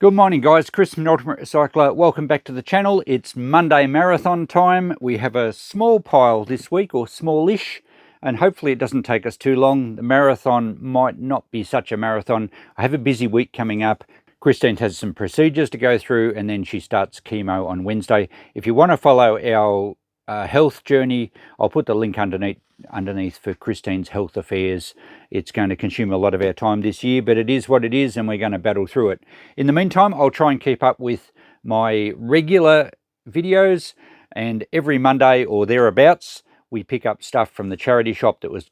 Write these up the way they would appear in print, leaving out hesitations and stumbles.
Good morning guys, Chris from Ultimate Recycler. Welcome back to the channel. It's Monday marathon time. We have a small pile this week, or smallish, and hopefully it doesn't take us too long. The marathon might not be such a marathon. I have a busy week coming up. Christine has some procedures to go through and then she starts chemo on Wednesday. If you want to follow our health journey, I'll put the link underneath for Christine's health affairs. It's going to consume a lot of our time this year, but it is what it is and we're going to battle through it. In the meantime, I'll try and keep up with my regular videos, and every Monday or thereabouts we pick up stuff from the charity shop that was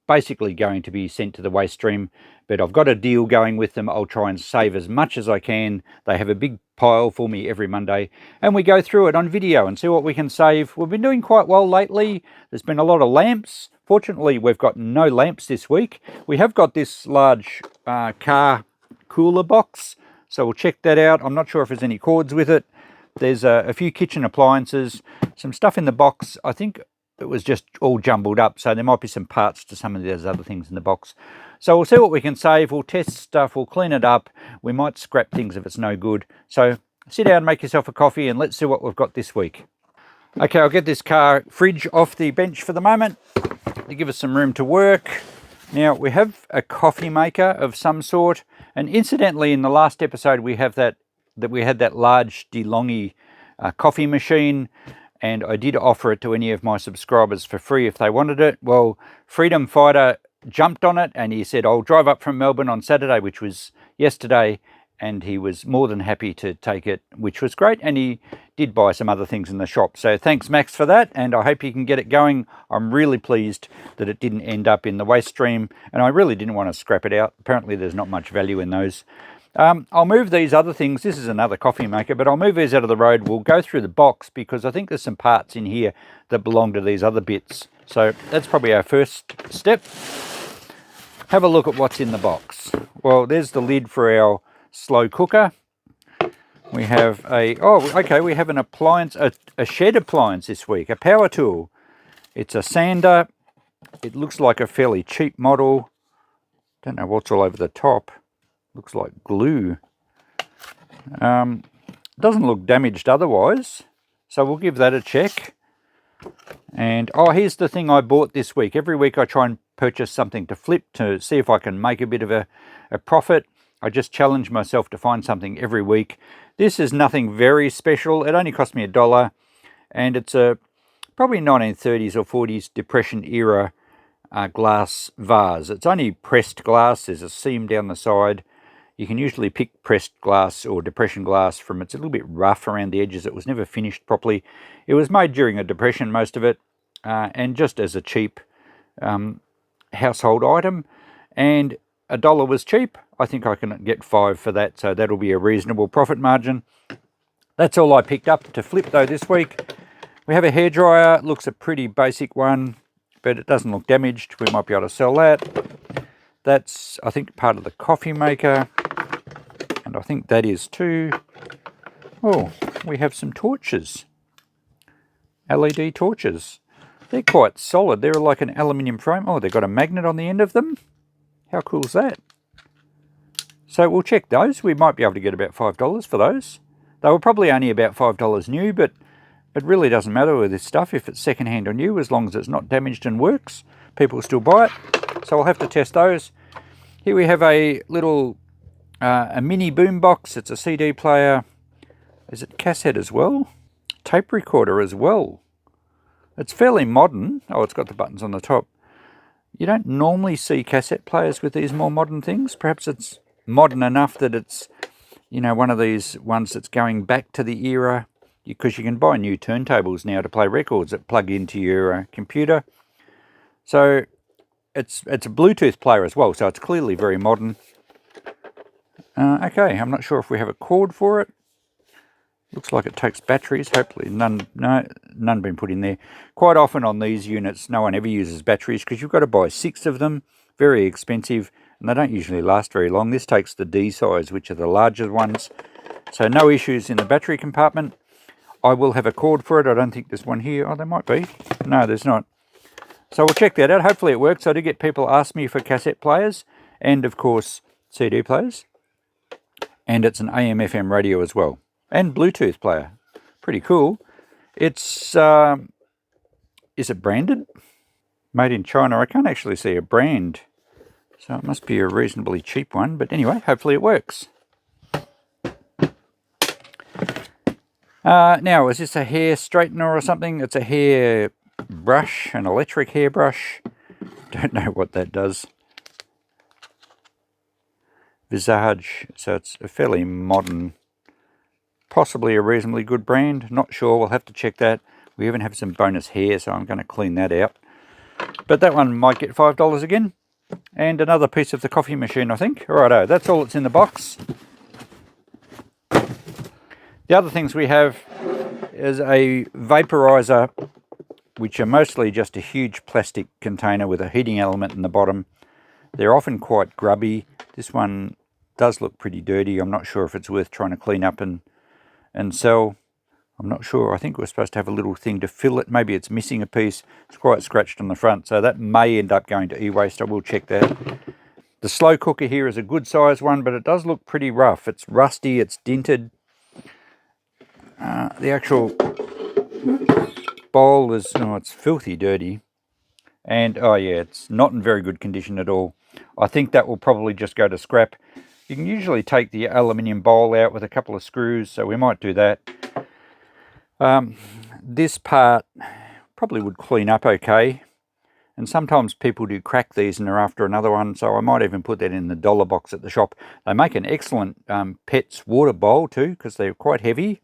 basically going to be sent to the waste stream, but I've got a deal going with them. I'll try and save as much as I can. They have a big pile for me every Monday, and we go through it on video and see what we can save. We've been doing quite well lately. There's been a lot of lamps. Fortunately, we've got no lamps this week. We have got this large car cooler box, so we'll check that out. I'm not sure if there's any cords with it. There's a few kitchen appliances, some stuff in the box. I think it was just all jumbled up, so there might be some parts to some of those other things in the box. So we'll see what we can save. We'll test stuff, we'll clean it up. We might scrap things if it's no good. So sit down, make yourself a coffee, and let's see what we've got this week. Okay, I'll get this car fridge off the bench for the moment to give us some room to work. Now, we have a coffee maker of some sort, and incidentally, in the last episode, we had that large DeLonghi coffee machine, and I did offer it to any of my subscribers for free if they wanted it. Well, Freedom Fighter jumped on it and he said, I'll drive up from Melbourne on Saturday, which was yesterday, and he was more than happy to take it, which was great, and he did buy some other things in the shop. So thanks, Max, for that, and I hope you can get it going. I'm really pleased that it didn't end up in the waste stream, and I really didn't want to scrap it out. Apparently there's not much value in those. I'll move these other things. This is another coffee maker, but I'll move these out of the road. We'll go through the box because I think there's some parts in here that belong to these other bits. So that's probably our first step. Have a look at what's in the box. Well, there's the lid for our slow cooker. We have we have an appliance, a shed appliance this week, a power tool. It's a sander. It looks like a fairly cheap model. Don't know what's all over the top. Looks like glue. Doesn't look damaged otherwise, so we'll give that a check. And here's the thing I bought this week. Every week I try and purchase something to flip to see if I can make a bit of a profit. I just challenge myself to find something every week. This is nothing very special. It only cost me $1, and it's a probably 1930s or 40s Depression era glass vase. It's only pressed glass. There's a seam down the side. You can usually pick pressed glass or Depression glass from it's a little bit rough around the edges. It was never finished properly. It was made during a Depression, most of it, and just as a cheap household item. And $1 was cheap. I think I can get 5 for that, so that'll be a reasonable profit margin. That's all I picked up to flip though this week. We have a hairdryer. It looks a pretty basic one, but it doesn't look damaged. We might be able to sell that. That's, I think, part of the coffee maker. And I think that is too. Oh, we have some torches. LED torches. They're quite solid. They're like an aluminium frame. Oh, they've got a magnet on the end of them. How cool is that? So we'll check those. We might be able to get about $5 for those. They were probably only about $5 new, but it really doesn't matter with this stuff if it's secondhand or new, as long as it's not damaged and works. People still buy it. So I'll have to test those. Here we have a little a mini boom box. It's a CD player. Is it cassette as well? Tape recorder as well. It's fairly modern. Oh, it's got the buttons on the top. You don't normally see cassette players with these more modern things. Perhaps it's modern enough that it's, you know, one of these ones that's going back to the era, because you can buy new turntables now to play records that plug into your computer. So it's a Bluetooth player as well, so it's clearly very modern. Okay, I'm not sure if we have a cord for it. Looks like it takes batteries. Hopefully none been put in there. Quite often on these units, no one ever uses batteries because you've got to buy 6 of them. Very expensive, and they don't usually last very long. This takes the D size, which are the larger ones. So no issues in the battery compartment. I will have a cord for it. I don't think there's one here. Oh, there might be. No, there's not. So we'll check that out. Hopefully it works. I do get people ask me for cassette players and, of course, CD players. and it's an AM/FM radio as well, and Bluetooth player. Pretty cool. It's is it branded? Made in China. I can't actually see a brand, so it must be a reasonably cheap one. But anyway, hopefully it works. Now, is this a hair straightener or something? It's a hair brush, an electric hair brush. Don't know what that does. Visage, so it's a fairly modern, possibly a reasonably good brand. Not sure, we'll have to check that. We even have some bonus hair, so I'm going to clean that out. But that one might get $5 again. And another piece of the coffee machine, I think. Righto, that's all that's in the box. The other things we have is a vaporizer, which are mostly just a huge plastic container with a heating element in the bottom. They're often quite grubby. This one does look pretty dirty. I'm not sure if it's worth trying to clean up and sell. I'm not sure. I think we're supposed to have a little thing to fill it. Maybe it's missing a piece. It's quite scratched on the front, so that may end up going to Ewaste. I will check that. The slow cooker here is a good size one, but it does look pretty rough. It's rusty, it's dinted. The actual bowl is, oh, it's filthy dirty. And, oh yeah, it's not in very good condition at all. I think that will probably just go to scrap. You can usually take the aluminium bowl out with a couple of screws, so we might do that. This part probably would clean up okay. And sometimes people do crack these and they're after another one, so I might even put that in the dollar box at the shop. They make an excellent Pets water bowl too, because they're quite heavy.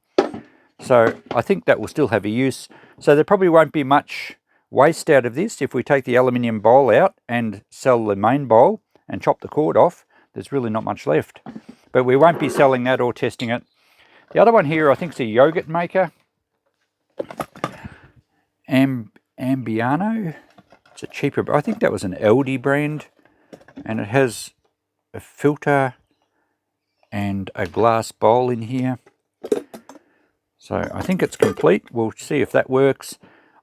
So I think that will still have a use. So there probably won't be much waste out of this if we take the aluminium bowl out and sell the main bowl and chop the cord off. There's really not much left. But we won't be selling that or testing it. The other one here I think is a yogurt maker. Ambiano. It's a cheaper, I think that was an Aldi brand. And it has a filter and a glass bowl in here. So I think it's complete. We'll see if that works.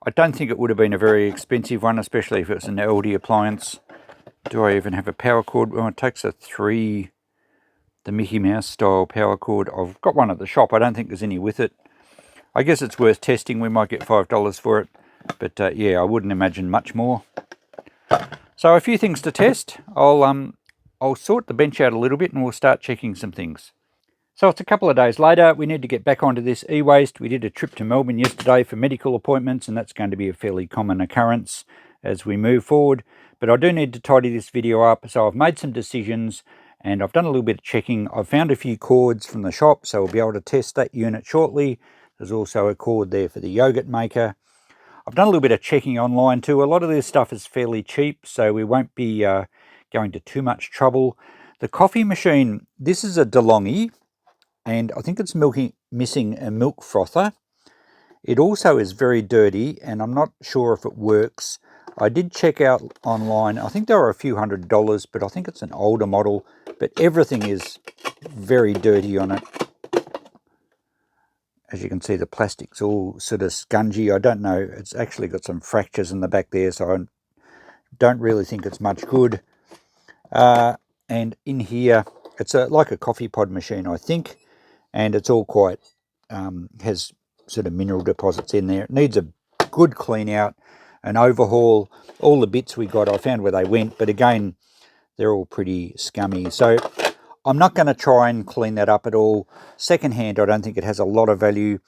I don't think it would have been a very expensive one, especially if it's an Aldi appliance. Do I even have a power cord? Well, it takes the Mickey Mouse style power cord. I've got one at the shop. I don't think there's any with it. I guess it's worth testing. We might get $5 for it. But yeah, I wouldn't imagine much more. So a few things to test. I'll sort the bench out a little bit and we'll start checking some things. So it's a couple of days later. We need to get back onto this Ewaste. We did a trip to Melbourne yesterday for medical appointments, and that's going to be a fairly common occurrence as we move forward. But I do need to tidy this video up, so I've made some decisions and I've done a little bit of checking. I've found a few cords from the shop, so we'll be able to test that unit shortly. There's also a cord there for the yogurt maker. I've done a little bit of checking online too. A lot of this stuff is fairly cheap, so we won't be going to too much trouble. The coffee machine, this is a DeLonghi, and I think it's missing a milk frother. It also is very dirty, and I'm not sure if it works. I did check out online. I think there are a few $100s, but I think it's an older model. But everything is very dirty on it. As you can see, the plastic's all sort of scungy. I don't know. It's actually got some fractures in the back there, so I don't really think it's much good. And in here, it's like a coffee pod machine, I think. And it's all quite, has sort of mineral deposits in there. It needs a good clean out, an overhaul. All the bits we got, I found where they went, but again, they're all pretty scummy. So I'm not going to try and clean that up at all. Secondhand, I don't think it has a lot of value.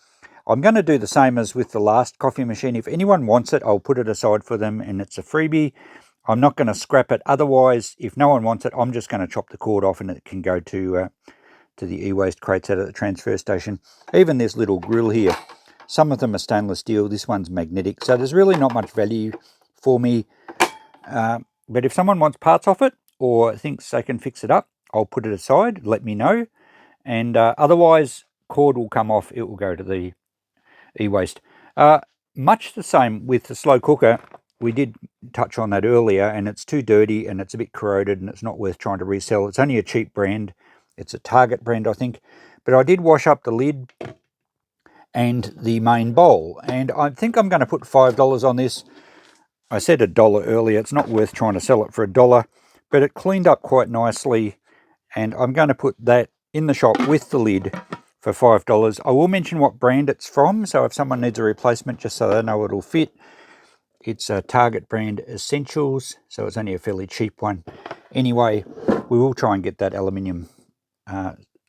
I'm going to do the same as with the last coffee machine. If anyone wants it, I'll put it aside for them and it's a freebie. I'm not going to scrap it. Otherwise, if no one wants it, I'm just going to chop the cord off and it can go to the e-waste crates out at the transfer station. Even this little grill here, some of them are stainless steel, this one's magnetic, so there's really not much value for me. But if someone wants parts off it or thinks they can fix it up, I'll put it aside, let me know. And otherwise, cord will come off, it will go to the e-waste. Much the same with the slow cooker. We did touch on that earlier, and it's too dirty and it's a bit corroded and it's not worth trying to resell. It's only a cheap brand. It's a Target brand, I think. But I did wash up the lid and the main bowl. And I think I'm going to put $5 on this. I said $1 earlier. It's not worth trying to sell it for $1. But it cleaned up quite nicely. And I'm going to put that in the shop with the lid for $5. I will mention what brand it's from, so if someone needs a replacement, just so they know it'll fit. It's a Target brand Essentials, so it's only a fairly cheap one. Anyway, we will try and get that aluminium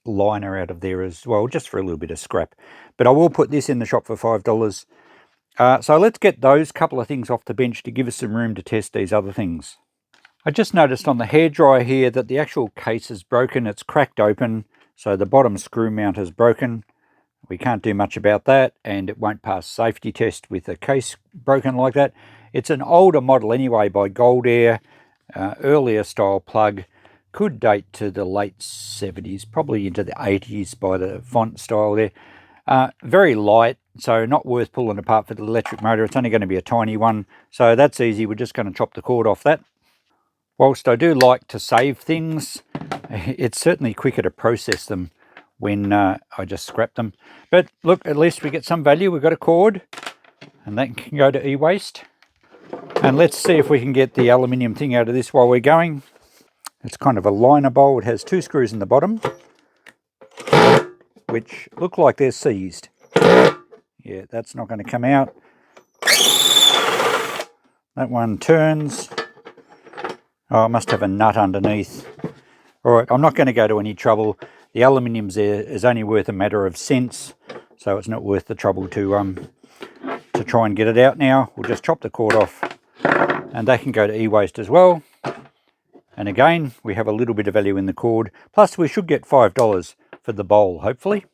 liner out of there as well, just for a little bit of scrap. But I will put this in the shop for $5. So let's get those couple of things off the bench to give us some room to test these other things. I just noticed on the hairdryer here that the actual case is broken. It's cracked open, so the bottom screw mount is broken. We can't do much about that, and it won't pass safety test with a case broken like that. It's an older model anyway by Goldair, earlier style plug. Could date to the late 70s, probably into the 80s by the font style there. Very light, so not worth pulling apart for the electric motor. It's only going to be a tiny one, so that's easy. We're just going to chop the cord off that. Whilst I do like to save things, it's certainly quicker to process them when I just scrap them. But look, at least we get some value. We've got a cord, and that can go to e-waste. And let's see if we can get the aluminium thing out of this while we're going. It's kind of a liner bowl. It has 2 screws in the bottom, which look like they're seized. Yeah, that's not going to come out. That one turns. Oh, I must have a nut underneath. All right, I'm not going to go to any trouble. The aluminium's there is only worth a matter of cents, so it's not worth the trouble to try and get it out now. We'll just chop the cord off, and they can go to e-waste as well. And again, we have a little bit of value in the cord. Plus, we should get $5 for the bowl, hopefully.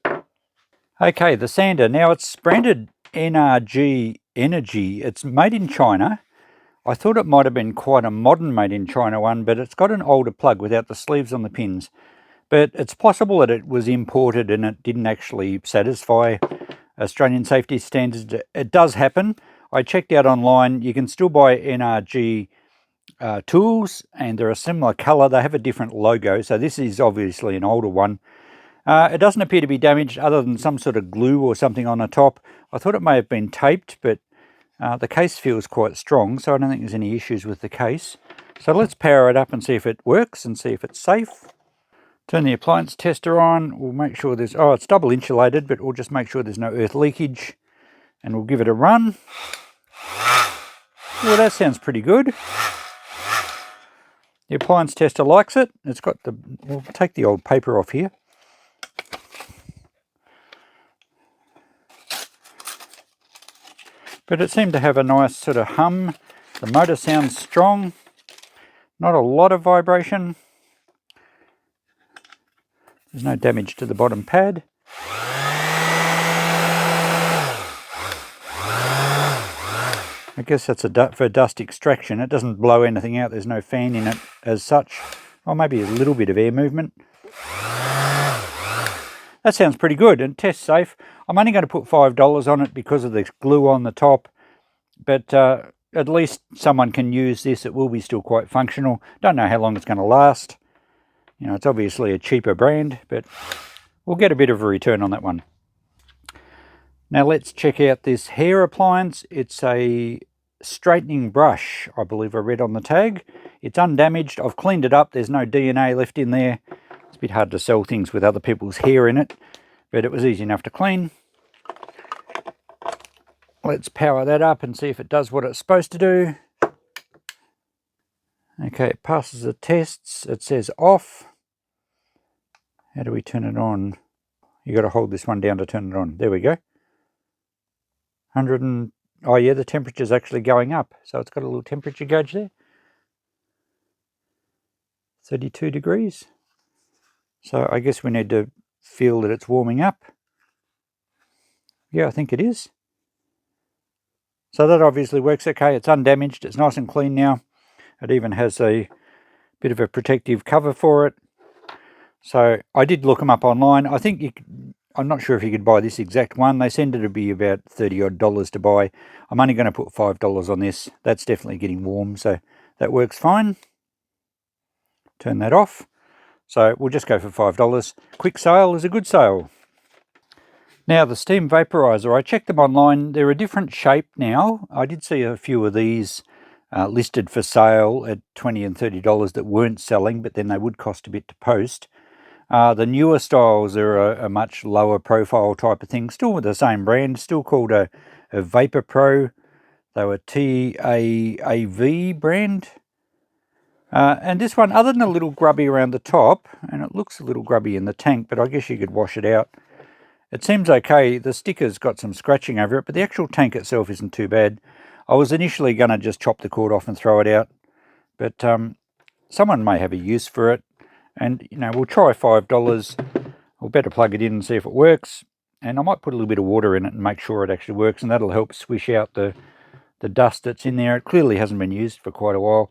Okay, the sander. Now, it's branded NRG Energy. It's made in China. I thought it might have been quite a modern made in China one, but it's got an older plug without the sleeves on the pins. But it's possible that it was imported and it didn't actually satisfy Australian safety standards. It does happen. I checked out online. You can still buy NRG tools, and they're a similar colour. They have a different logo, so this is obviously an older one. It doesn't appear to be damaged other than some sort of glue or something on the top. I thought it may have been taped, but the case feels quite strong, so I don't think there's any issues with the case. So let's power it up and see if it works and see if it's safe. Turn the appliance tester on. We'll make sure there's... Oh, it's double insulated, but we'll just make sure there's no earth leakage. And we'll give it a run. Well, that sounds pretty good. The appliance tester likes it. It's got the... We'll take the old paper off here. But it seemed to have a nice sort of hum. The motor sounds strong. Not a lot of vibration. There's no damage to the bottom pad. I guess that's for dust extraction. It doesn't blow anything out. There's no fan in it as such. Or maybe a little bit of air movement. That sounds pretty good and test safe. I'm only going to put $5 on it because of the glue on the top. But at least someone can use this. It will be still quite functional. Don't know how long it's going to last. You know, it's obviously a cheaper brand, but we'll get a bit of a return on that one. Now let's check out this hair appliance. It's a straightening brush, I believe I read on the tag. It's undamaged. I've cleaned it up. There's no DNA left in there. It's a bit hard to sell things with other people's hair in it, but it was easy enough to clean. Let's power that up and see if it does what it's supposed to do. Okay, it passes the tests. It says off. How do we turn it on? You got to hold this one down to turn it on. There we go. 100 and... Oh yeah, the temperature's actually going up. So it's got a little temperature gauge there. 32 degrees. So I guess we need to feel that it's warming up. Yeah, I think it is. So that obviously works okay. It's undamaged. It's nice and clean now. It even has a bit of a protective cover for it. So I did look them up online. I think I'm not sure if you could buy this exact one. They seem to be about $30 odd to buy. I'm only going to put $5 on this. That's definitely getting warm, so that works fine. Turn that off. So we'll just go for $5. Quick sale is a good sale. Now the steam vaporizer, I checked them online. They're a different shape now. I did see a few of these listed for sale at $20 and $30 that weren't selling, but then they would cost a bit to post. The newer styles are a much lower profile type of thing, still with the same brand, still called a Vapor Pro. They were TAAV brand. And this one, other than a little grubby around the top, and it looks a little grubby in the tank, but I guess you could wash it out. It seems okay. The sticker's got some scratching over it, but the actual tank itself isn't too bad. I was initially going to just chop the cord off and throw it out, but someone may have a use for it. And, we'll try $5. We'll better plug it in and see if it works. And I might put a little bit of water in it and make sure it actually works, and that'll help swish out the dust that's in there. It clearly hasn't been used for quite a while.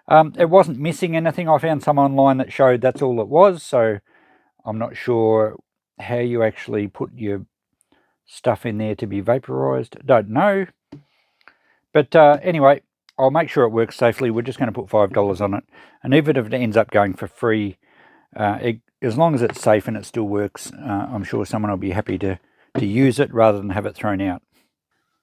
It wasn't missing anything. I found some online that showed that's all it was, so I'm not sure how you actually put your stuff in there to be vaporized. Don't know. But anyway, I'll make sure it works safely. We're just going to put $5 on it. And even if it ends up going for free, as long as it's safe and it still works, I'm sure someone will be happy to use it rather than have it thrown out.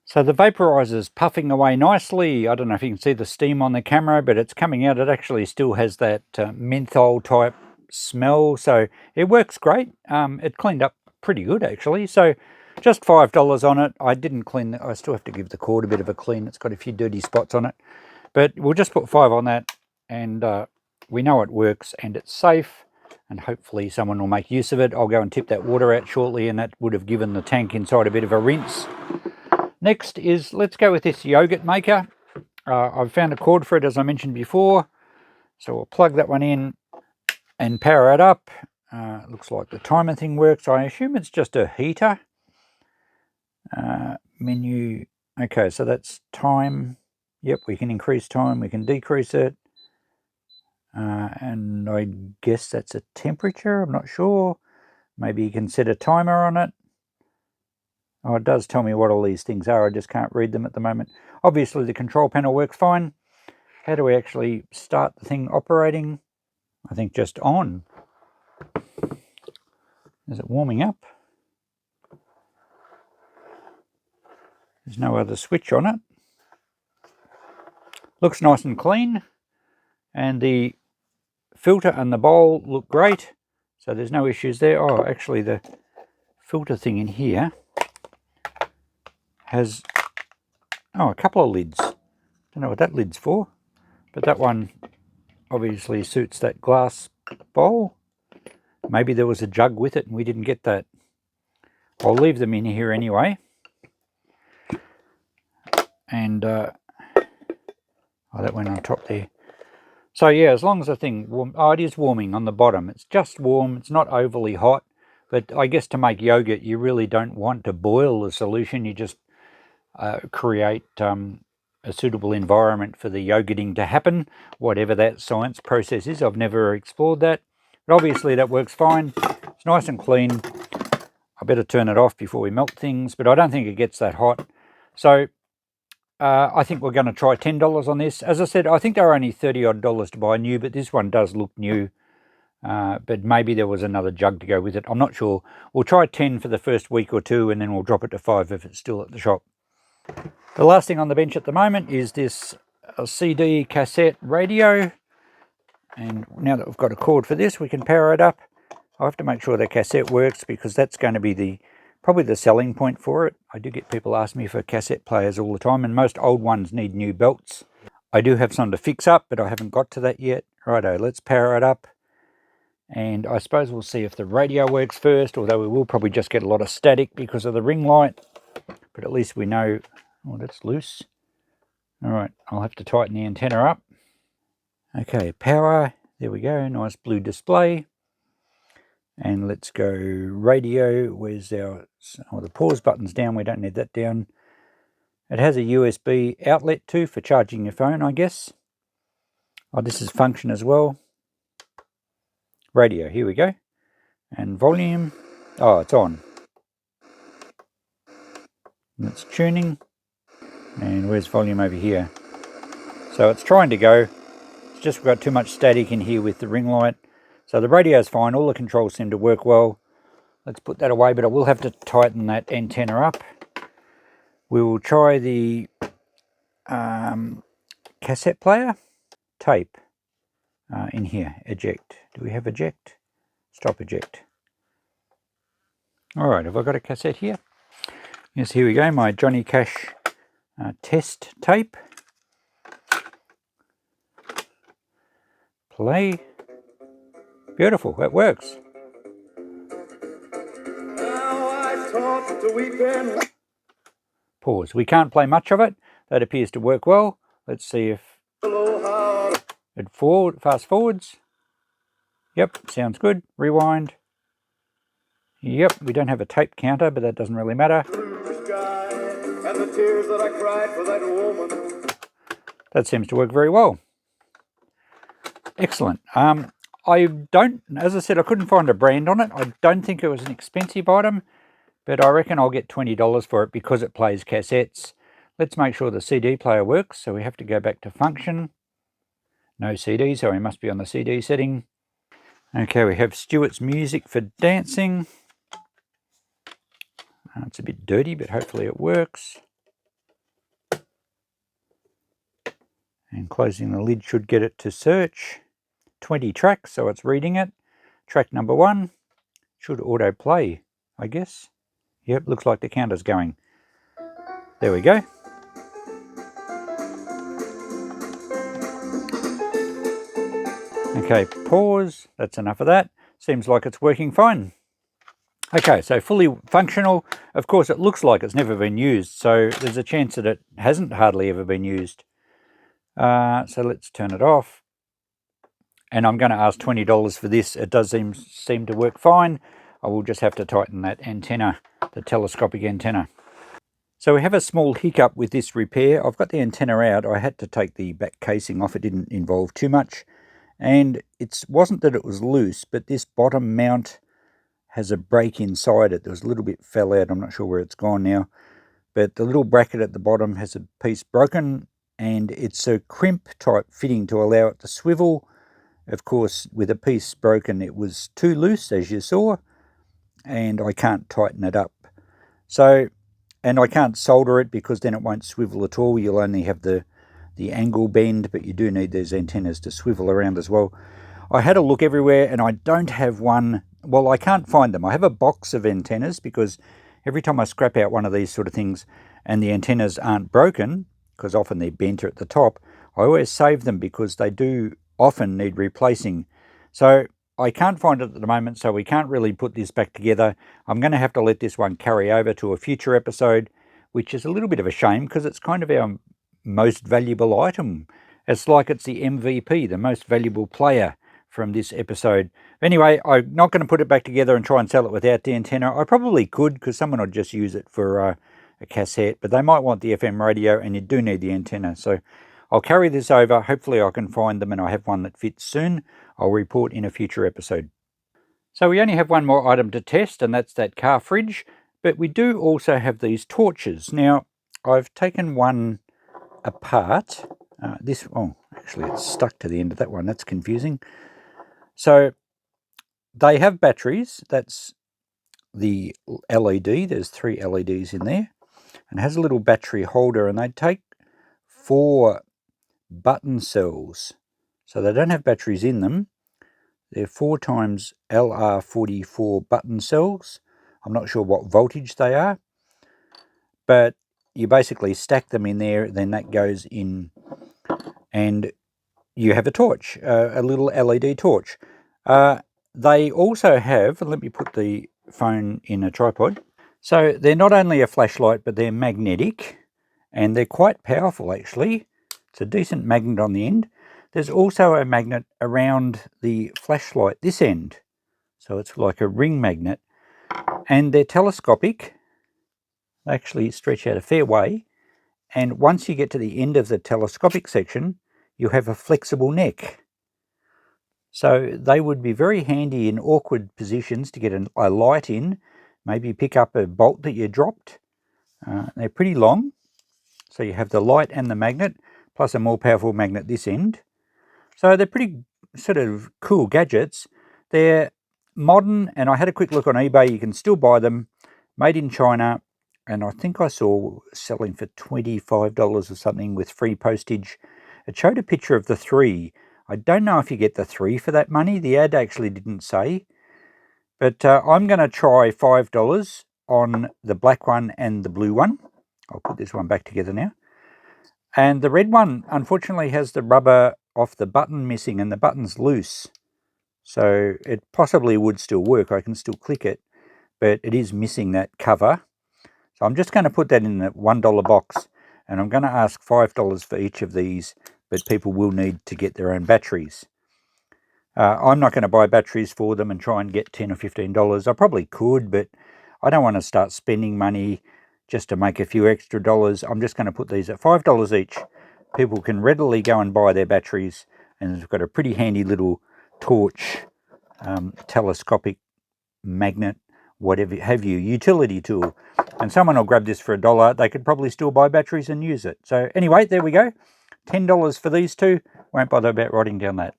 So the vaporizer's puffing away nicely. I don't know if you can see the steam on the camera, but it's coming out. It actually still has that menthol type smell, so it works great. It cleaned up pretty good actually. So just $5 on it. I didn't clean it. I still have to give the cord a bit of a clean. It's got a few dirty spots on it, but we'll just put $5 on that, and we know it works and it's safe, and hopefully someone will make use of it. I'll go and tip that water out shortly, and that would have given the tank inside a bit of a rinse. Next is, let's go with this yogurt maker. I've found a cord for it, as I mentioned before. So we'll plug that one in and power it up. Looks like the timer thing works. I assume it's just a heater. Menu. Okay, so that's time. Yep, we can increase time. We can decrease it. And I guess that's a temperature. I'm not sure. Maybe you can set a timer on it. Oh, it does tell me what all these things are. I just can't read them at the moment. Obviously, the control panel works fine. How do we actually start the thing operating? I think just on. Is it warming up? There's no other switch on it. Looks nice and clean. And the filter and the bowl look great. So there's no issues there. Oh, actually, the filter thing in here has a couple of lids. Don't know what that lid's for, but that one obviously suits that glass bowl. Maybe there was a jug with it and we didn't get that. I'll leave them in here anyway. And that went on top there. So yeah, as long as the thing it is warming on the bottom. It's just warm. It's not overly hot. But I guess to make yogurt, you really don't want to boil the solution. You just create a suitable environment for the yogurting to happen, whatever that science process is. I've never explored that, but obviously that works fine. It's nice and clean. I better turn it off before we melt things, but I don't think it gets that hot. So I think we're going to try $10 on this. As I said, I think they're only $30 odd to buy new, but this one does look new. But maybe there was another jug to go with it. I'm not sure. We'll try 10 for the first week or two, and then we'll drop it to 5 if it's still at the shop. The last thing on the bench at the moment is this CD cassette radio. And now that we've got a cord for this, we can power it up. I have to make sure the cassette works, because that's going to be probably the selling point for it. I do get people ask me for cassette players all the time, and most old ones need new belts. I do have some to fix up, but I haven't got to that yet. Righto, let's power it up. And I suppose we'll see if the radio works first, although we will probably just get a lot of static because of the ring light. But at least we know. Oh, that's loose. All right, I'll have to tighten the antenna up. Okay, power. There we go. Nice blue display. And let's go radio. Where's the pause button's down. We don't need that down. It has a USB outlet too for charging your phone, I guess. Oh, this is function as well. Radio, here we go. And volume. Oh, it's on. And it's tuning. And where's volume over here? So it's trying to go. It's just got too much static in here with the ring light. So the radio's fine. All the controls seem to work well. Let's put that away, but I will have to tighten that antenna up. We will try the cassette player. Tape in here. Eject. Do we have eject? Stop eject. All right, have I got a cassette here? Yes, here we go, my Johnny Cash test tape. Play. Beautiful, that works. Pause. We can't play much of it. That appears to work well. Let's see if it fast forwards. Yep, sounds good. Rewind. Yep, we don't have a tape counter, but that doesn't really matter. That seems to work very well. Excellent. I don't, as I said, I couldn't find a brand on it. I don't think it was an expensive item, but I reckon I'll get $20 for it because it plays cassettes. Let's make sure the CD player works, so we have to go back to function. No CD, so we must be on the CD setting. Okay, we have Stuart's music for dancing. It's a bit dirty, but hopefully it works. And closing the lid should get it to search. 20 tracks, so it's reading it. Track number 1 should auto play, I guess. Yep, looks like the counter's going. There we go. Okay, pause. That's enough of that. Seems like it's working fine. Okay, so fully functional. Of course, it looks like it's never been used, so there's a chance that it hasn't hardly ever been used. So let's turn it off. And I'm going to ask $20 for this. It does seem to work fine. I will just have to tighten that antenna, the telescopic antenna. So we have a small hiccup with this repair. I've got the antenna out. I had to take the back casing off. It didn't involve too much. And it wasn't that it was loose, but this bottom mount has a break inside it. There was a little bit fell out. I'm not sure where it's gone now. But the little bracket at the bottom has a piece broken, and it's a crimp type fitting to allow it to swivel. Of course, with a piece broken, it was too loose, as you saw, and I can't tighten it up. So, and I can't solder it because then it won't swivel at all. You'll only have the angle bend, but you do need these antennas to swivel around as well. I had a look everywhere, and I don't have one. Well, I can't find them. I have a box of antennas because every time I scrap out one of these sort of things and the antennas aren't broken, because often they're bent at the top, I always save them because they do often need replacing. So I can't find it at the moment, so we can't really put this back together. I'm going to have to let this one carry over to a future episode, which is a little bit of a shame because it's kind of our most valuable item. It's like it's the MVP, the most valuable player from this episode. Anyway, I'm not going to put it back together and try and sell it without the antenna. I probably could because someone would just use it for a cassette, but they might want the FM radio and you do need the antenna. So I'll carry this over. Hopefully I can find them and I have one that fits soon. I'll report in a future episode. So we only have one more item to test, and that's that car fridge, but we do also have these torches. Now, I've taken one apart. Actually it's stuck to the end of that one. That's confusing. So they have batteries. That's the LED. There's 3 LEDs in there, and it has a little battery holder, and they take 4 button cells. So they don't have batteries in them. They're 4 times LR44 button cells. I'm not sure what voltage they are, but you basically stack them in there, then that goes in, and you have a torch, a little LED torch. They also have, let me put the phone in a tripod. So they're not only a flashlight, but they're magnetic, and they're quite powerful actually. It's a decent magnet on the end. There's also a magnet around the flashlight this end. So it's like a ring magnet, and they're telescopic. They actually stretch out a fair way. And once you get to the end of the telescopic section, you have a flexible neck. So they would be very handy in awkward positions to get a light in, maybe pick up a bolt that you dropped. They're pretty long, so you have the light and the magnet, plus a more powerful magnet this end. So they're pretty sort of cool gadgets. They're modern, and I had a quick look on eBay. You can still buy them, made in China, and I think I saw selling for $25 or something with free postage. It showed a picture of the 3. I don't know if you get the 3 for that money. The ad actually didn't say. But I'm going to try $5 on the black one and the blue one. I'll put this one back together now. And the red one, unfortunately, has the rubber off the button missing and the button's loose. So it possibly would still work. I can still click it, but it is missing that cover. So I'm just going to put that in the $1 box, and I'm going to ask $5 for each of these, but people will need to get their own batteries. I'm not going to buy batteries for them and try and get $10 or $15. I probably could, but I don't want to start spending money just to make a few extra dollars. I'm just going to put these at $5 each. People can readily go and buy their batteries, and it's got a pretty handy little torch, telescopic magnet, whatever have you, utility tool. And someone will grab this for $1. They could probably still buy batteries and use it. So anyway, there we go. $10 for these two. Won't bother about writing down that.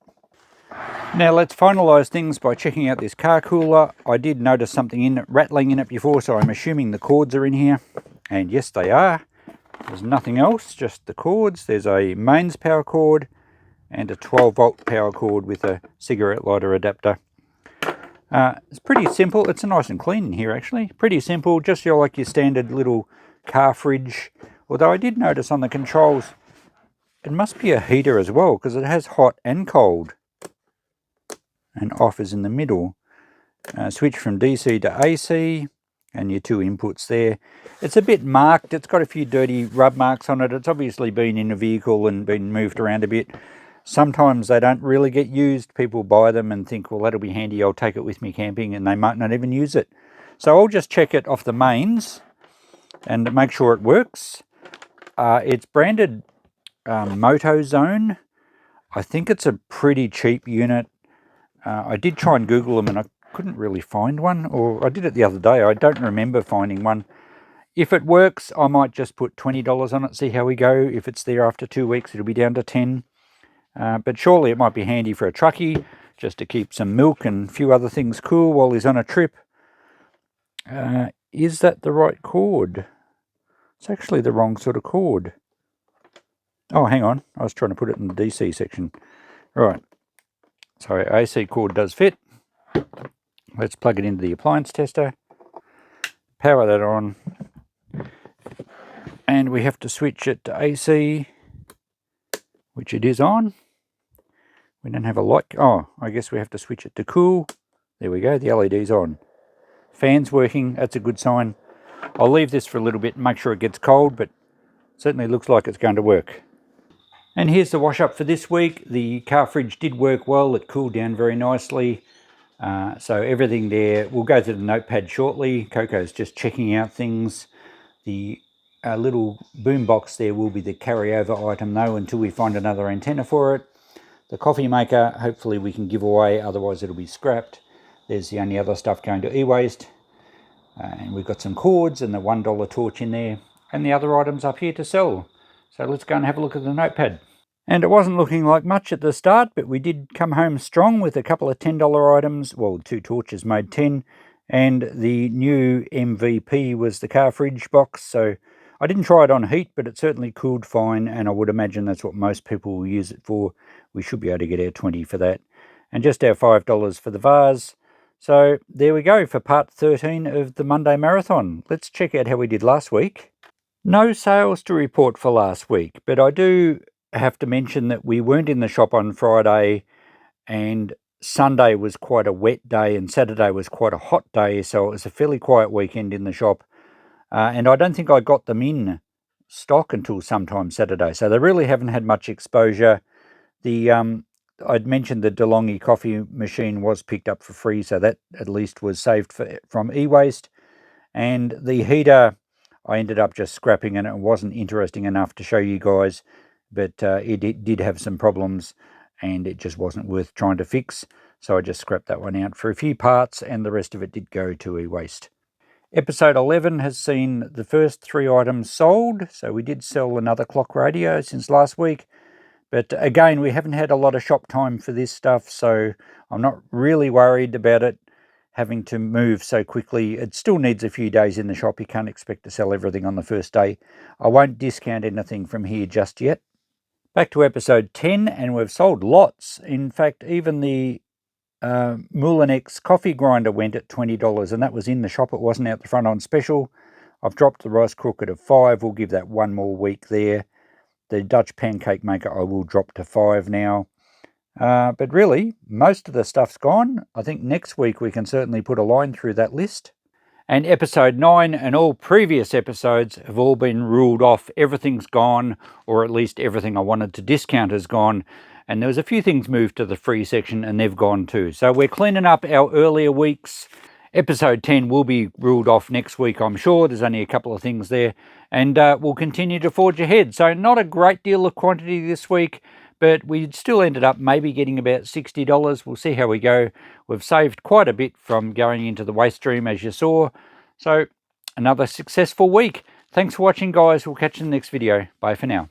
Now let's finalise things by checking out this car cooler. I did notice something rattling in it before, so I'm assuming the cords are in here. And yes, they are. There's nothing else, just the cords. There's a mains power cord and a 12-volt power cord with a cigarette lighter adapter. It's pretty simple. It's nice and clean in here, actually. Pretty simple, just like your standard little car fridge. Although I did notice on the controls, it must be a heater as well, because it has hot and cold. And off is in the middle. Switch from DC to AC, and your two inputs there. It's a bit marked. It's got a few dirty rub marks on it. It's obviously been in a vehicle and been moved around a bit. Sometimes they don't really get used. People buy them and think, well, that'll be handy, I'll take it with me camping, and they might not even use it. So I'll just check it off the mains and make sure it works. It's branded Moto Zone. I think it's a pretty cheap unit. I did try and Google them and I couldn't really find one, or I did it the other day. I don't remember finding one. If it works, I might just put $20 on it, see how we go. If it's there after 2 weeks, it'll be down to 10. But surely it might be handy for a truckie, just to keep some milk and a few other things cool while he's on a trip. Is that the right cord? It's actually the wrong sort of cord. Oh, hang on. I was trying to put it in the DC section. Right. So AC cord does fit. Let's plug it into the appliance tester. Power that on. And we have to switch it to AC, which it is on. We don't have a light. Oh, I guess we have to switch it to cool. There we go. The LED's on. Fan's working. That's a good sign. I'll leave this for a little bit and make sure it gets cold, but certainly looks like it's going to work. And here's the wash up for this week. The car fridge did work well. It cooled down very nicely. So everything there, we'll go to the notepad shortly. Coco's just checking out things. The little boom box there will be the carryover item though, until we find another antenna for it. The coffee maker, hopefully we can give away, otherwise it'll be scrapped. There's the only other stuff going to Ewaste. And we've got some cords and the $1 torch in there, and the other items up here to sell. So let's go and have a look at the notepad. And it wasn't looking like much at the start, but we did come home strong with a couple of $10 items. Well, 2 torches made 10, and the new MVP was the car fridge box. So I didn't try it on heat, but it certainly cooled fine, and I would imagine that's what most people will use it for. We should be able to get our 20 for that, and just our $5 for the vase. So there we go for part 13 of the Monday Marathon. Let's check out how we did last week. No sales to report for last week, but I do have to mention that we weren't in the shop on Friday, and Sunday was quite a wet day and Saturday was quite a hot day, so it was a fairly quiet weekend in the shop. And I don't think I got them in stock until sometime Saturday, so they really haven't had much exposure. I'd mentioned the DeLonghi coffee machine was picked up for free, so that at least was saved from e-waste. And the heater, I ended up just scrapping, and it wasn't interesting enough to show you guys, but it did have some problems and it just wasn't worth trying to fix. So I just scrapped that one out for a few parts, and the rest of it did go to e-waste. Episode 11 has seen the first 3 items sold, so we did sell another clock radio since last week. But again, we haven't had a lot of shop time for this stuff, so I'm not really worried about it having to move so quickly. It still needs a few days in the shop. You can't expect to sell everything on the first day. I won't discount anything from here just yet. Back to episode 10, and we've sold lots. In fact, even the Moulinex coffee grinder went at $20, and that was in the shop. It wasn't out the front on special. I've dropped the rice crooked at $5. We'll give that one more week there. The Dutch pancake maker I will drop to $5 now. But really, most of the stuff's gone. I think next week we can certainly put a line through that list. And episode 9 and all previous episodes have all been ruled off. Everything's gone, or at least everything I wanted to discount has gone. And there was a few things moved to the free section and they've gone too. So we're cleaning up our earlier weeks. Episode 10 will be ruled off next week, I'm sure. There's only a couple of things there. And we'll continue to forge ahead. So not a great deal of quantity this week, but we still ended up maybe getting about $60. We'll see how we go. We've saved quite a bit from going into the waste stream, as you saw. So another successful week. Thanks for watching, guys. We'll catch you in the next video. Bye for now.